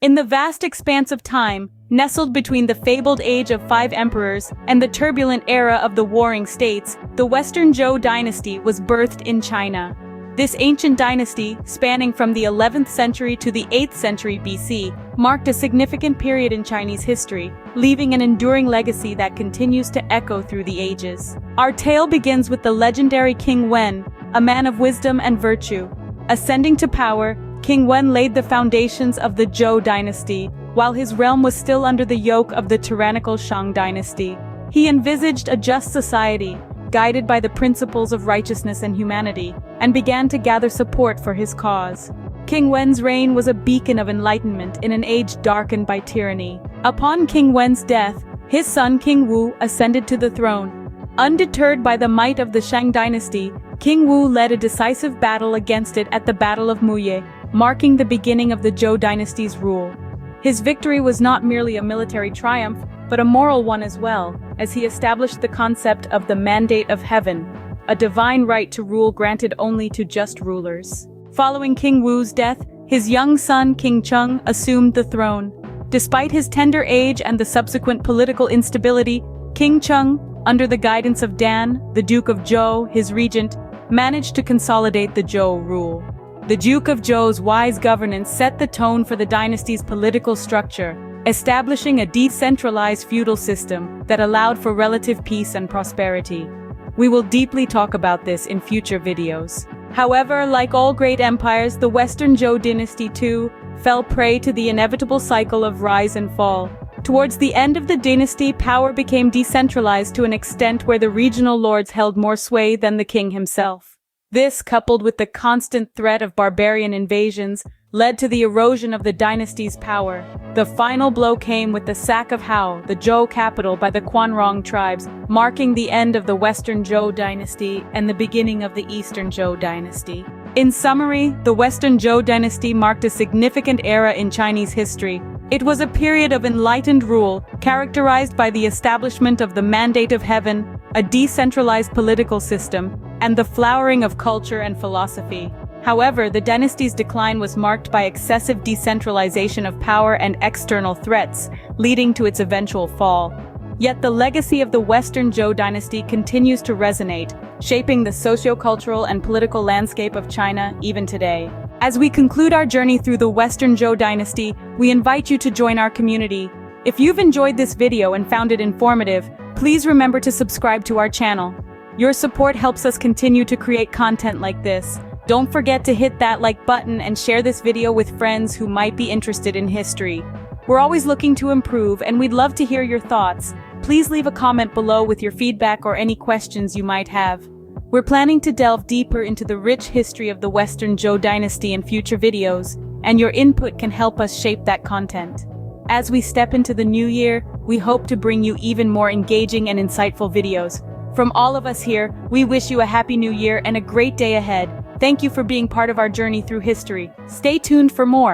In the vast expanse of time, nestled between the fabled age of 5 emperors and the turbulent era of the Warring States, the Western Zhou Dynasty was birthed in China. This ancient dynasty, spanning from the 11th century to the 8th century BC, marked a significant period in Chinese history, leaving an enduring legacy that continues to echo through the ages. Our tale begins with the legendary King Wen, a man of wisdom and virtue. Ascending to power, King Wen laid the foundations of the Zhou dynasty, while his realm was still under the yoke of the tyrannical Shang dynasty. He envisaged a just society, guided by the principles of righteousness and humanity, and began to gather support for his cause. King Wen's reign was a beacon of enlightenment in an age darkened by tyranny. Upon King Wen's death, his son King Wu ascended to the throne. Undeterred by the might of the Shang dynasty, King Wu led a decisive battle against it at the Battle of Muye, marking the beginning of the Zhou dynasty's rule. His victory was not merely a military triumph, but a moral one as well, as he established the concept of the mandate of heaven, a divine right to rule granted only to just rulers. Following King Wu's death, his young son King Cheng assumed the throne. Despite his tender age and the subsequent political instability, King Cheng, under the guidance of Dan, the Duke of Zhou, his regent, managed to consolidate the Zhou rule. The Duke of Zhou's wise governance set the tone for the dynasty's political structure, establishing a decentralized feudal system that allowed for relative peace and prosperity. We will deeply talk about this in future videos. However, like all great empires, the Western Zhou dynasty too fell prey to the inevitable cycle of rise and fall. Towards the end of the dynasty, power became decentralized to an extent where the regional lords held more sway than the king himself. This, coupled with the constant threat of barbarian invasions, led to the erosion of the dynasty's power. The final blow came with the sack of Hao, the Zhou capital, by the Quanrong tribes, marking the end of the Western Zhou dynasty and the beginning of the Eastern Zhou dynasty. In summary, the Western Zhou dynasty marked a significant era in Chinese history. It was a period of enlightened rule, characterized by the establishment of the Mandate of Heaven, a decentralized political system, and the flowering of culture and philosophy. However, the dynasty's decline was marked by excessive decentralization of power and external threats, leading to its eventual fall. Yet the legacy of the Western Zhou dynasty continues to resonate, shaping the socio-cultural and political landscape of China even today. As we conclude our journey through the Western Zhou dynasty, we invite you to join our community. If you've enjoyed this video and found it informative, please remember to subscribe to our channel. Your support helps us continue to create content like this. Don't forget to hit that like button and share this video with friends who might be interested in history. We're always looking to improve, and we'd love to hear your thoughts. Please leave a comment below with your feedback or any questions you might have. We're planning to delve deeper into the rich history of the Western Zhou dynasty in future videos, and your input can help us shape that content. As we step into the new year, we hope to bring you even more engaging and insightful videos. From all of us here, we wish you a happy new year and a great day ahead. Thank you for being part of our journey through history. Stay tuned for more.